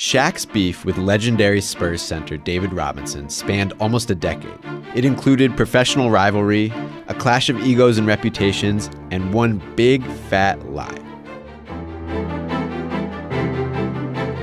SHAQ's beef with legendary Spurs center David Robinson spanned almost a decade. It included professional rivalry, a clash of egos and reputations, and one big fat lie.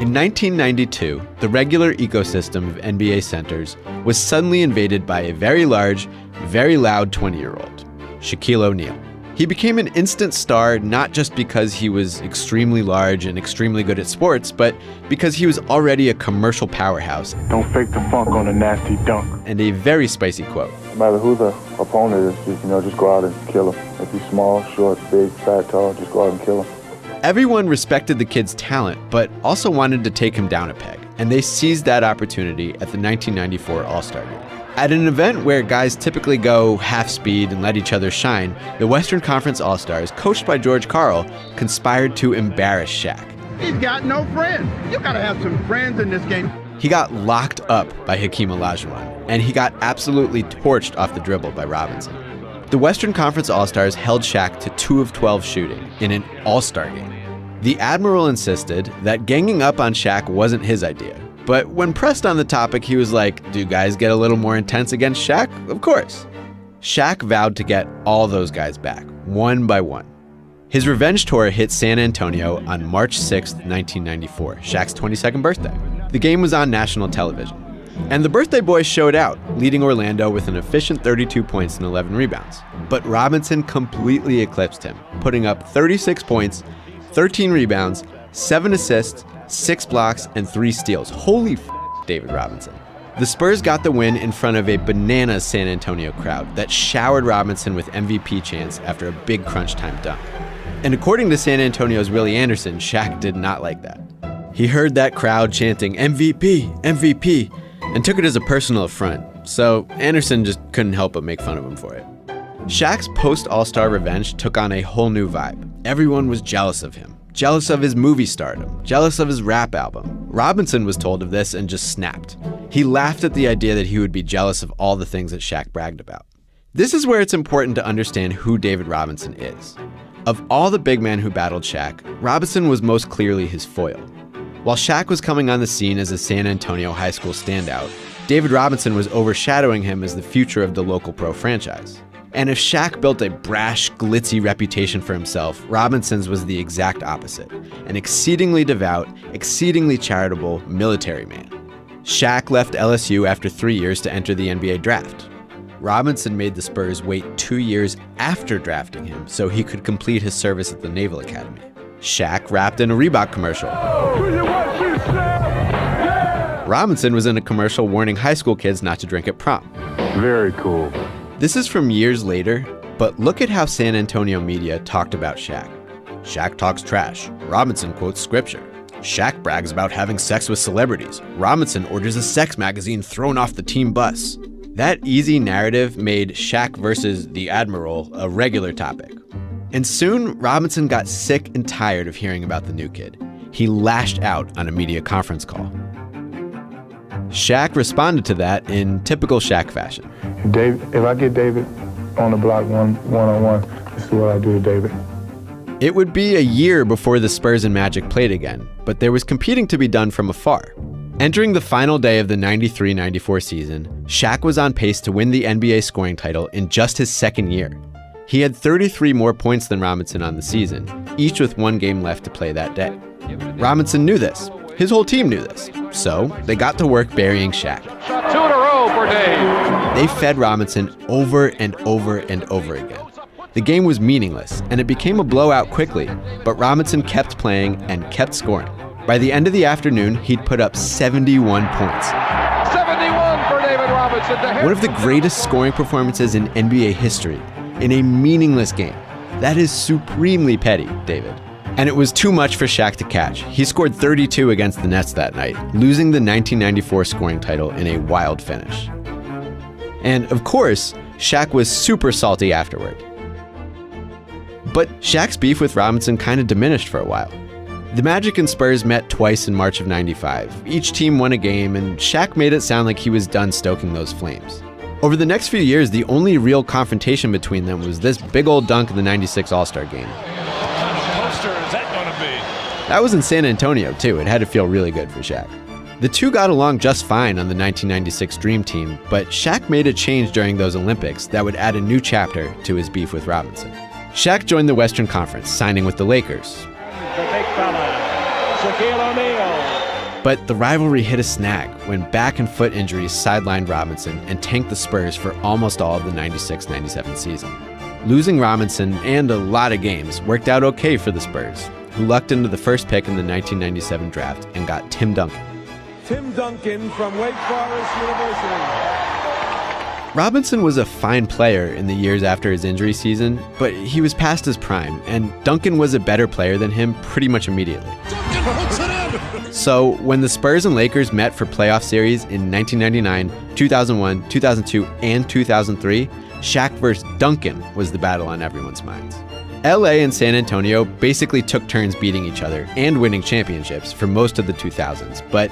In 1992, the regular ecosystem of NBA centers was suddenly invaded by a very large, very loud 20-year-old, Shaquille O'Neal. He became an instant star not just because he was extremely large and extremely good at sports, but because he was already a commercial powerhouse. Don't fake the funk on a nasty dunk. And a very spicy quote. No matter who the opponent is, just go out and kill him. If he's small, short, big, fat, tall, just go out and kill him. Everyone respected the kid's talent, but also wanted to take him down a peg, and they seized that opportunity at the 1994 All-Star Game. At an event where guys typically go half speed and let each other shine, the Western Conference All-Stars, coached by George Karl, conspired to embarrass Shaq. He's got no friends. You gotta have some friends in this game. He got locked up by Hakeem Olajuwon, and he got absolutely torched off the dribble by Robinson. The Western Conference All-Stars held Shaq to 2 of 12 shooting in an All-Star game. The Admiral insisted that ganging up on Shaq wasn't his idea. But when pressed on the topic, he was like, do guys get a little more intense against Shaq? Of course. Shaq vowed to get all those guys back, one by one. His revenge tour hit San Antonio on March 6, 1994, Shaq's 22nd birthday. The game was on national television. And the birthday boy showed out, leading Orlando with an efficient 32 points and 11 rebounds. But Robinson completely eclipsed him, putting up 36 points, 13 rebounds, 7 assists, 6 blocks, and 3 steals. Holy David Robinson. The Spurs got the win in front of a bananas San Antonio crowd that showered Robinson with MVP chants after a big crunch time dunk. And according to San Antonio's Willie Anderson, Shaq did not like that. He heard that crowd chanting MVP, MVP, and took it as a personal affront, so Anderson just couldn't help but make fun of him for it. Shaq's post-All-Star revenge took on a whole new vibe. Everyone was jealous of him. Jealous of his movie stardom, jealous of his rap album. Robinson was told of this and just snapped. He laughed at the idea that he would be jealous of all the things that Shaq bragged about. This is where it's important to understand who David Robinson is. Of all the big men who battled Shaq, Robinson was most clearly his foil. While Shaq was coming on the scene as a San Antonio high school standout, David Robinson was overshadowing him as the future of the local pro franchise. And if Shaq built a brash, glitzy reputation for himself, Robinson's was the exact opposite, an exceedingly devout, exceedingly charitable military man. Shaq left LSU after 3 years to enter the NBA draft. Robinson made the Spurs wait 2 years after drafting him so he could complete his service at the Naval Academy. Shaq rapped in a Reebok commercial. Robinson was in a commercial warning high school kids not to drink at prom. Very cool. This is from years later, but look at how San Antonio media talked about Shaq. Shaq talks trash. Robinson quotes scripture. Shaq brags about having sex with celebrities. Robinson orders a sex magazine thrown off the team bus. That easy narrative made Shaq versus the Admiral a regular topic. And soon, Robinson got sick and tired of hearing about the new kid. He lashed out on a media conference call. Shaq responded to that in typical Shaq fashion. Dave, if I get David on the block one-on-one, this is what I do to David. It would be a year before the Spurs and Magic played again, but there was competing to be done from afar. Entering the final day of the 93-94 season, Shaq was on pace to win the NBA scoring title in just his second year. He had 33 more points than Robinson on the season, each with 1 game left to play that day. Robinson knew this. His whole team knew this. So they got to work burying Shaq. Shot 2 in a row for Dave. They fed Robinson over and over and over again. The game was meaningless, and it became a blowout quickly, but Robinson kept playing and kept scoring. By the end of the afternoon, he'd put up 71 points. 71 for David Robinson. One of the greatest scoring performances in NBA history, in a meaningless game. That is supremely petty, David. And it was too much for Shaq to catch. He scored 32 against the Nets that night, losing the 1994 scoring title in a wild finish. And of course, Shaq was super salty afterward. But Shaq's beef with Robinson kind of diminished for a while. The Magic and Spurs met twice in March of '95. Each team won a game, and Shaq made it sound like he was done stoking those flames. Over the next few years, the only real confrontation between them was this big old dunk in the '96 All-Star game. That was in San Antonio, too. It had to feel really good for Shaq. The two got along just fine on the 1996 Dream Team, but Shaq made a change during those Olympics that would add a new chapter to his beef with Robinson. Shaq joined the Western Conference, signing with the Lakers. The big fella, Shaquille O'Neal. But the rivalry hit a snag when back and foot injuries sidelined Robinson and tanked the Spurs for almost all of the 96-97 season. Losing Robinson and a lot of games worked out okay for the Spurs, who lucked into the first pick in the 1997 draft and got Tim Duncan. Tim Duncan from Wake Forest University. Robinson was a fine player in the years after his injury season, but he was past his prime, and Duncan was a better player than him pretty much immediately. So when the Spurs and Lakers met for playoff series in 1999, 2001, 2002, and 2003, Shaq versus Duncan was the battle on everyone's minds. LA and San Antonio basically took turns beating each other and winning championships for most of the 2000s, but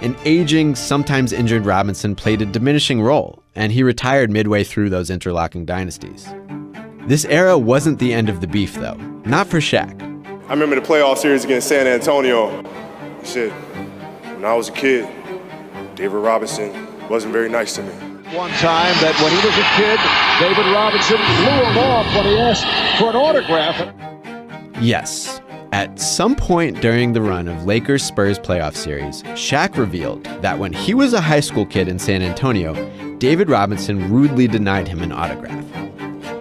an aging, sometimes injured Robinson played a diminishing role, and he retired midway through those interlocking dynasties. This era wasn't the end of the beef, though. Not for Shaq. I remember the playoff series against San Antonio. Shit, when I was a kid, David Robinson wasn't very nice to me. One time that when he was a kid, David Robinson blew him off when he asked for an autograph. Yes. At some point during the run of Lakers-Spurs playoff series, Shaq revealed that when he was a high school kid in San Antonio, David Robinson rudely denied him an autograph.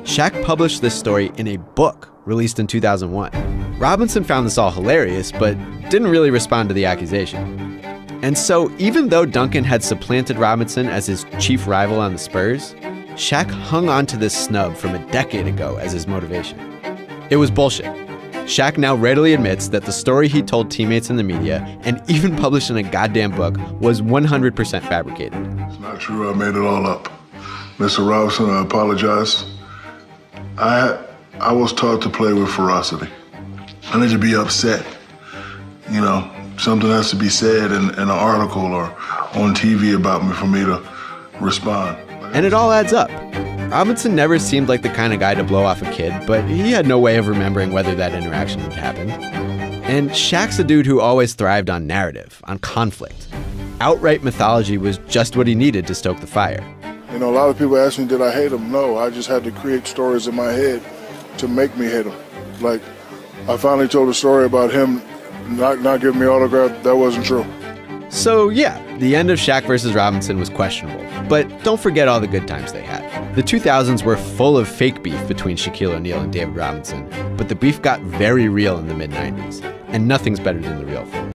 Shaq published this story in a book released in 2001. Robinson found this all hilarious, but didn't really respond to the accusation. And so, even though Duncan had supplanted Robinson as his chief rival on the Spurs, Shaq hung on to this snub from a decade ago as his motivation. It was bullshit. Shaq now readily admits that the story he told teammates in the media, and even published in a goddamn book, was 100% fabricated. It's not true, I made it all up. Mr. Robinson, I apologize. I was taught to play with ferocity. I need to be upset. You know, something has to be said in an article or on TV about me for me to respond. And it all adds up. Robinson never seemed like the kind of guy to blow off a kid, but he had no way of remembering whether that interaction had happened. And Shaq's a dude who always thrived on narrative, on conflict. Outright mythology was just what he needed to stoke the fire. You know, a lot of people ask me, did I hate him? No, I just had to create stories in my head to make me hate him. Like, I finally told a story about him not giving me an autograph. That wasn't true. So yeah, the end of Shaq versus Robinson was questionable, but don't forget all the good times they had. The 2000s were full of fake beef between Shaquille O'Neal and David Robinson, but the beef got very real in the mid-90s, and nothing's better than the real thing.